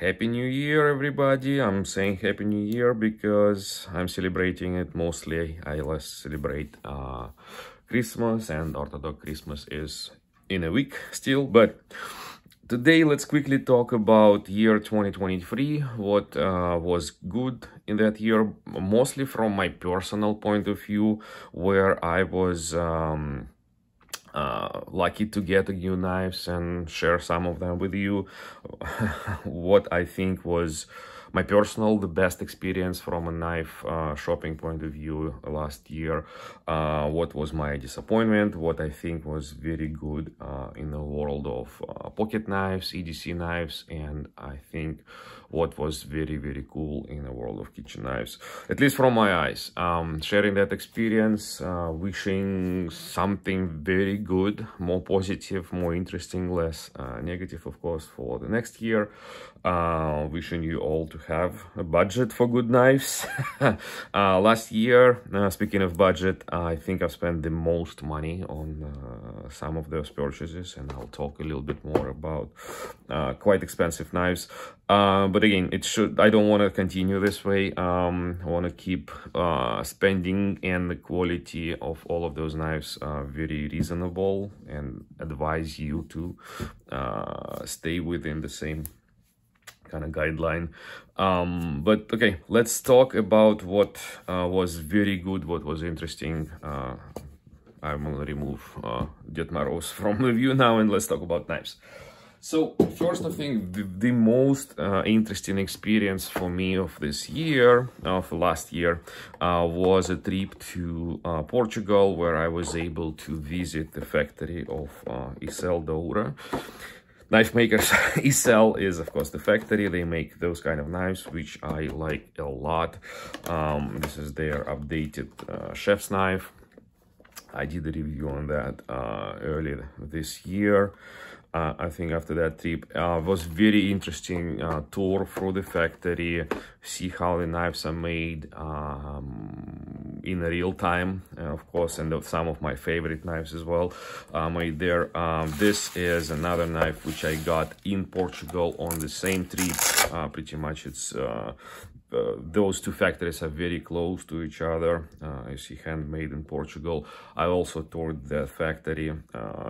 Happy New Year, everybody. I'm saying Happy New Year because I'm celebrating it mostly. I less celebrate Christmas, and Orthodox Christmas is in a week still. But today, let's quickly talk about year 2023, what was good in that year, mostly from my personal point of view, where I was lucky to get new knives and share some of them with you. What I think was my personal the best experience from a knife shopping point of view last year, what was my disappointment, what I think was very good in the world of pocket knives, EDC knives, and I think what was very cool in the world of kitchen knives, at least from my eyes. Sharing that experience, wishing something very good, more positive, more interesting, less negative, of course, for the next year. Wishing you all to have a budget for good knives. Last year, speaking of budget, I think I've spent the most money on some of those purchases, and I'll talk a little bit more about quite expensive knives. But again, I don't want to continue this way. I want to keep spending and the quality of all of those knives very reasonable, and advise you to stay within the same kind of guideline. But okay, let's talk about what was very good, what was interesting. I'm gonna remove Detmaros from the view now, and let's talk about knives. So first, I think the most interesting experience for me of this year, of last year, was a trip to Portugal, where I was able to visit the factory of Isel Doura. Knife makers. Isel is, of course, the factory. They make those kind of knives, which I like a lot. This is their updated chef's knife. I did a review on that earlier this year. I think after that trip was very interesting tour through the factory, see how the knives are made in real time, of course, and some of my favorite knives as well made there. This is another knife which I got in Portugal on the same trip. Pretty much it's those two factories are very close to each other. You see, handmade in Portugal. I also toured the factory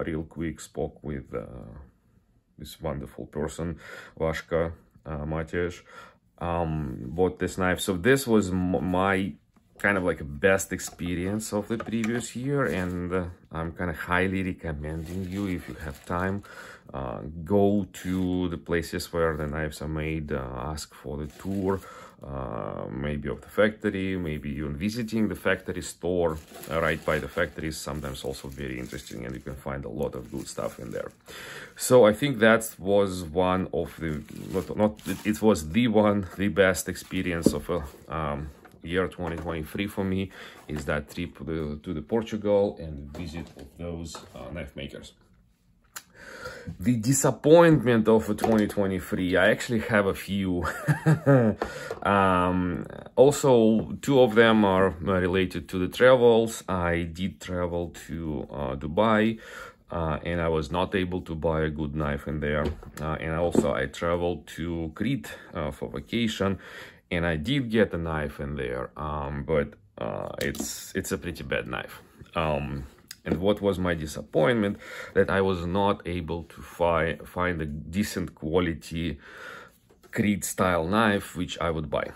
real quick, spoke with this wonderful person, Vaška Matej, bought this knife. So this was my kind of like a best experience of the previous year, and I'm kind of highly recommending you, if you have time, go to the places where the knives are made, ask for the tour, maybe of the factory, maybe even visiting the factory store right by the factory is sometimes also very interesting, and you can find a lot of good stuff in there. So I think that was one of the, it was the best experience of a year 2023 for me, is that trip to the Portugal and visit of those knife makers. The disappointment of 2023, I actually have a few. Also, two of them are related to the travels. I did travel to Dubai, and I was not able to buy a good knife in there. And also I traveled to Crete for vacation, and I did get a knife in there, but it's a pretty bad knife. And what was my disappointment, that I was not able to find a decent quality Crete style knife which I would buy.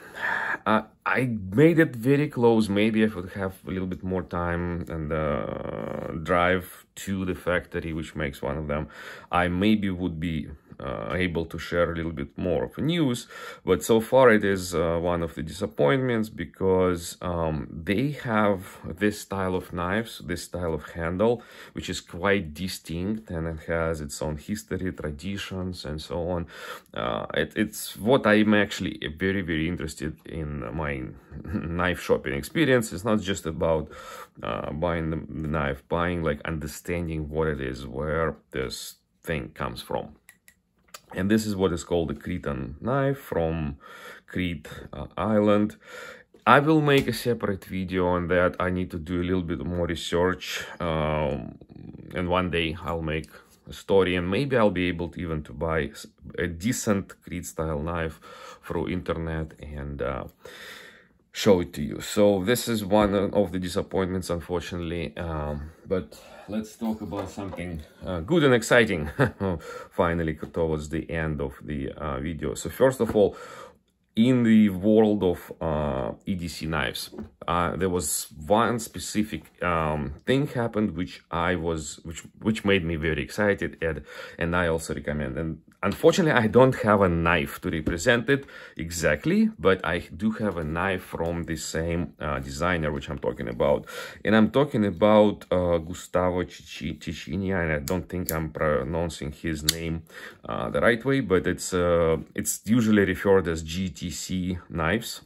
I made it very close. Maybe I would have a little bit more time and drive to the factory which makes one of them. I maybe would be able to share a little bit more of news, but so far it is one of the disappointments, because they have this style of knives, this style of handle, which is quite distinct, and it has its own history, traditions, and so on. It's what I'm actually very interested in my knife shopping experience. It's not just about buying the knife, like understanding what it is, where this thing comes from. And this is what is called a Cretan knife from Crete Island. I will make a separate video on that. I need to do a little bit more research, and one day I'll make story, and maybe I'll be able to even to buy a decent Creed style knife through internet and show it to you. So this is one of the disappointments, unfortunately, but let's talk about something good and exciting finally towards the end of the video. So first of all, in the world of EDC knives, there was one specific thing happened which made me very excited, and I also recommend. And unfortunately, I don't have a knife to represent it exactly, but I do have a knife from the same designer which I'm talking about, and I'm talking about Gustavo Cecchini, and I don't think I'm pronouncing his name the right way, but it's usually referred as GTC knives.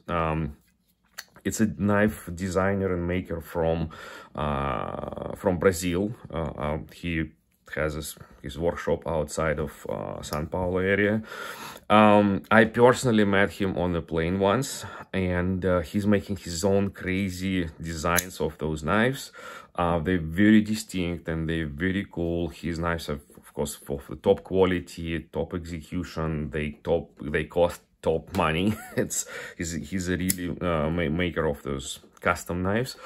It's a knife designer and maker from Brazil. He has his workshop outside of São Paulo area. I personally met him on a plane once, and he's making his own crazy designs of those knives. They're very distinct and they're very cool. His knives are, of course, for the top quality, top execution. They cost top money. He's a really maker of those custom knives.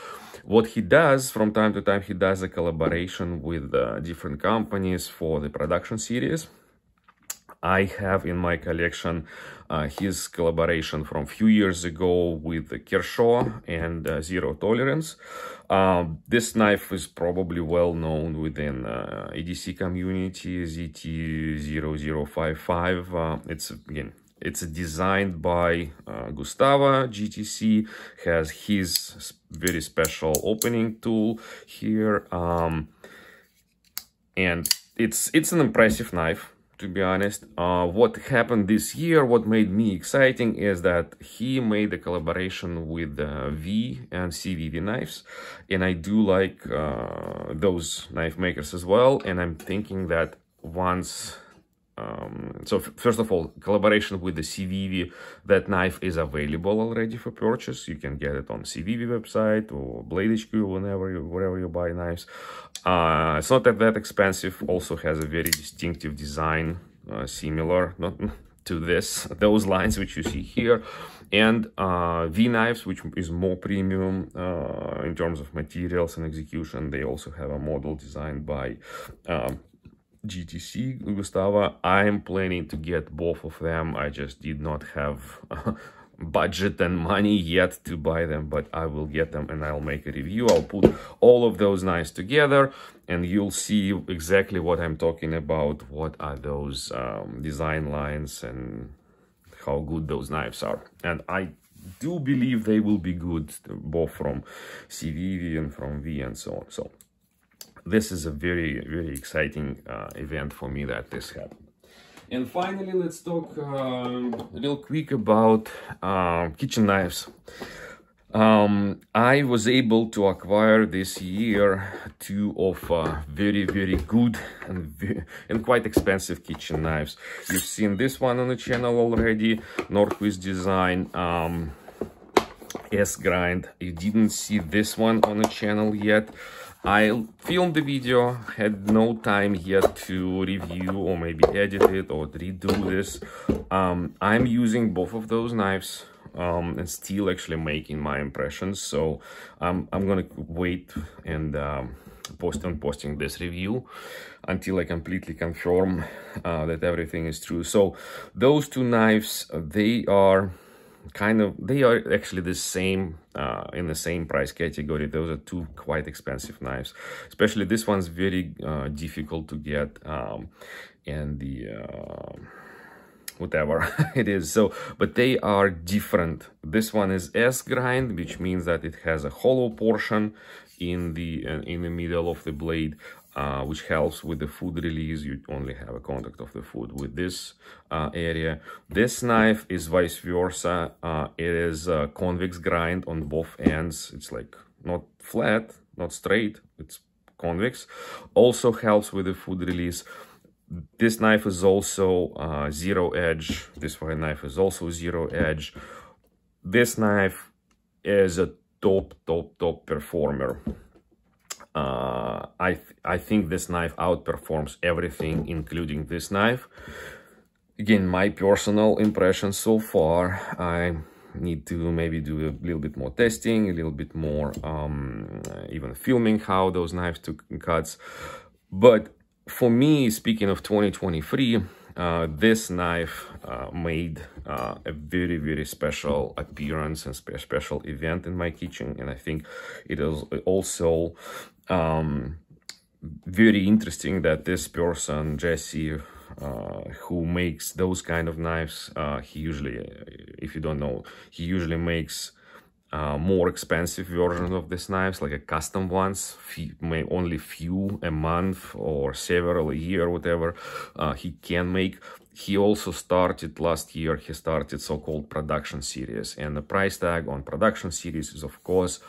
What he does from time to time, he does a collaboration with different companies for the production series. I have in my collection his collaboration from a few years ago with Kershaw and Zero Tolerance. This knife is probably well known within EDC community, ZT0055. It's designed by Gustavo GTC, has his very special opening tool here, and it's an impressive knife, to be honest. What happened this year, what made me exciting, is that he made a collaboration with V and CVV knives, and I do like those knife makers as well, and I'm thinking that once so first of all, collaboration with the CVV, that knife is available already for purchase. You can get it on CVV website or Blade HQ, wherever you buy knives. It's not that expensive. Also has a very distinctive design, similar to those lines which you see here. And V knives, which is more premium in terms of materials and execution. They also have a model designed by GTC Gustavo. I'm planning to get both of them. I just did not have budget and money yet to buy them, but I will get them and I'll make a review. I'll put all of those knives together and you'll see exactly what I'm talking about. What are those design lines and how good those knives are. And I do believe they will be good, both from CVV and from V and so on. So this is a very, very exciting event for me that this happened. And finally, let's talk real quick about kitchen knives. I was able to acquire this year 2 of very, very good and quite expensive kitchen knives. You've seen this one on the channel already, Norquist design, S-grind. You didn't see this one on the channel yet. I filmed the video, had no time yet to review or maybe edit it or redo this. I'm using both of those knives and still actually making my impressions. So I'm gonna wait and posting this review until I completely confirm that everything is true. So those 2 knives, they are actually the same in the same price category. Those are 2 quite expensive knives, especially this one's very difficult to get, and the whatever it is. So but they are different. This one is S-grind, which means that it has a hollow portion in the middle of the blade, which helps with the food release. You only have a contact of the food with this area. This knife is vice versa. It is a convex grind on both ends. It's like not flat, not straight, it's convex. Also helps with the food release. This knife is also zero edge. This fine knife is also zero edge. This knife is a top performer. I think this knife outperforms everything, including this knife. Again, my personal impression so far. I need to maybe do a little bit more testing, a little bit more even filming how those knives took cuts. But for me, speaking of 2023, this knife made a very, very special appearance and special event in my kitchen. And I think it is also very interesting that this person, Jesse, who makes those kind of knives, he usually, if you don't know, he usually makes more expensive versions of these knives, like a custom ones, only few a month or several a year, whatever he can make. He also started last year, he started so-called production series, and the price tag on production series is of course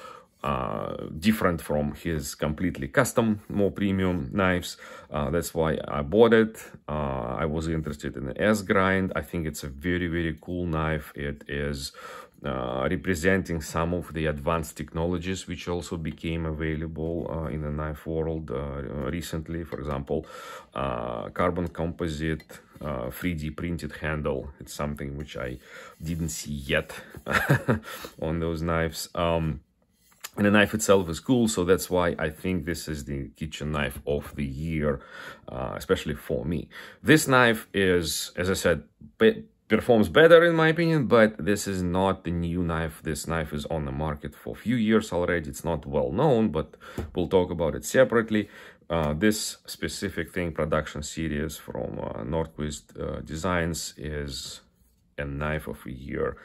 different from his completely custom, more premium knives. That's why I bought it. I was interested in the S-grind. I think it's a very, very cool knife. It is representing some of the advanced technologies which also became available in the knife world recently. For example, carbon composite 3D printed handle. It's something which I didn't see yet on those knives. And the knife itself is cool, so that's why I think this is the kitchen knife of the year, especially for me. This knife is, as I said, performs better in my opinion, but this is not the new knife. This knife is on the market for a few years already. It's not well known, but we'll talk about it separately. This specific thing, production series from Nordquist Designs, is a knife of a year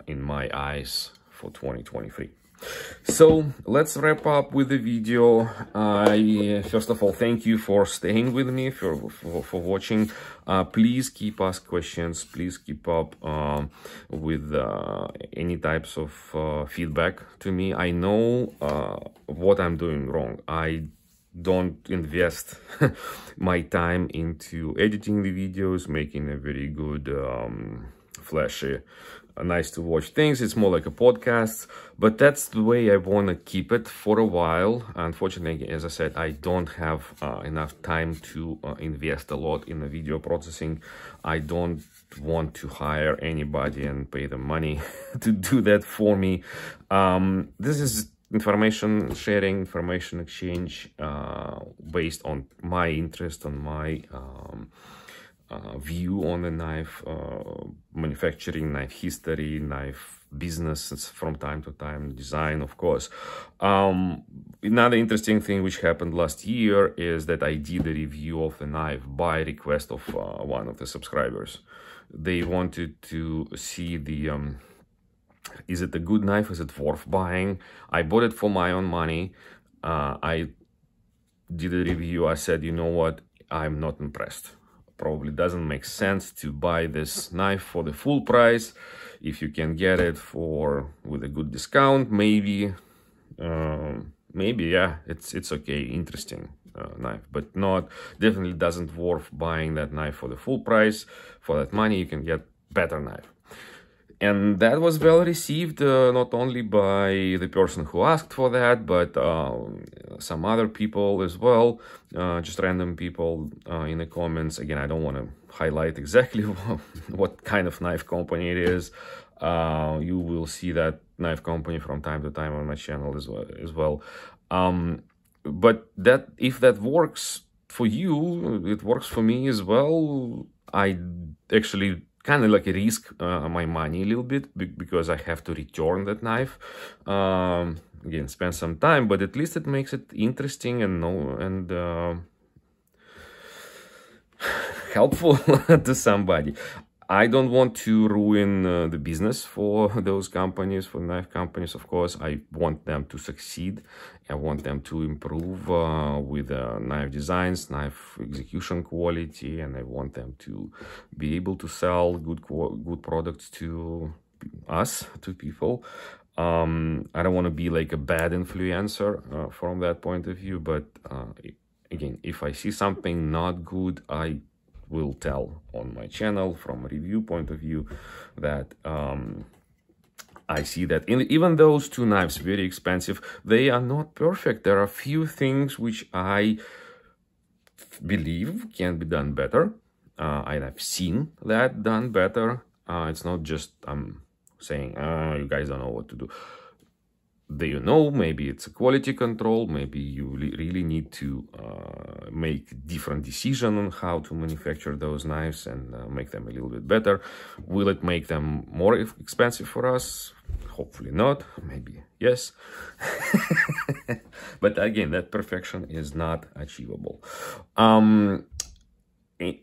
in my eyes for 2023. So let's wrap up with the video. First of all, thank you for staying with me, for watching. Please keep asking questions. Please keep up with any types of feedback to me. I know what I'm doing wrong. I don't invest my time into editing the videos, making a very good, flashy, nice to watch things. It's more like a podcast, but that's the way I want to keep it for a while. Unfortunately, as I said, I don't have enough time to invest a lot in the video processing. I don't want to hire anybody and pay them money to do that for me. This is information sharing, information exchange based on my interest, on my view on the knife, manufacturing, knife history, knife business from time to time, design, of course. Another interesting thing which happened last year is that I did a review of the knife by request of one of the subscribers. They wanted to see the is it a good knife, is it worth buying? I bought it for my own money. I did a review. I said, you know what, I'm not impressed. Probably doesn't make sense to buy this knife for the full price. If you can get it with a good discount, maybe yeah, it's okay, interesting knife, but definitely doesn't worth buying that knife for the full price. For that money you can get better knife. And that was well received, not only by the person who asked for that, but some other people as well, just random people in the comments. Again, I don't want to highlight exactly what kind of knife company it is. You will see that knife company from time to time on my channel as well. But if that works for you, it works for me as well. I actually kind of like risk my money a little bit because I have to return that knife. Again, spend some time, but at least it makes it interesting and helpful to somebody. I don't want to ruin the business for those companies, for knife companies, of course. I want them to succeed. I want them to improve with knife designs, knife execution quality, and I want them to be able to sell good products to us, to people. I don't want to be like a bad influencer from that point of view, but again, if I see something not good, I will tell on my channel from a review point of view that I see that even those two knives, very expensive, they are not perfect. There are a few things which I believe can be done better. And I've seen that done better. It's not just I'm saying, you guys don't know what to do. You know, maybe it's a quality control, maybe you really need to make different decision on how to manufacture those knives and make them a little bit better. Will it make them more expensive for us? Hopefully not, maybe yes. But again, that perfection is not achievable.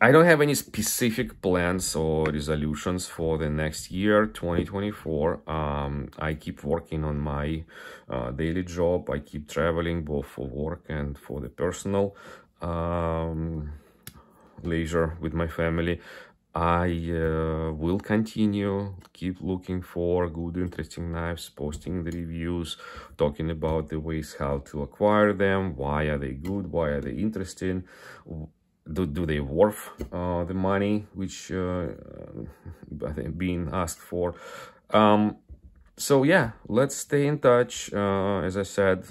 I don't have any specific plans or resolutions for the next year, 2024. I keep working on my daily job. I keep traveling both for work and for the personal leisure with my family. I will continue, keep looking for good, interesting knives, posting the reviews, talking about the ways how to acquire them, why are they good, why are they interesting, do they worth the money which being asked for. So yeah, let's stay in touch. As I said,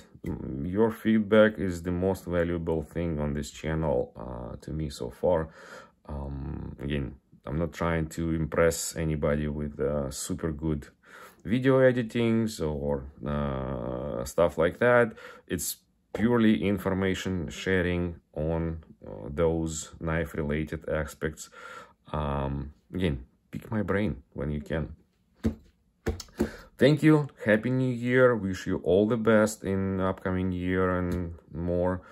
your feedback is the most valuable thing on this channel to me so far. Again, I'm not trying to impress anybody with super good video editings or stuff like that. It's purely information sharing on those knife related aspects. Again, pick my brain when you can. Thank you. Happy New Year. Wish you all the best in upcoming year and more.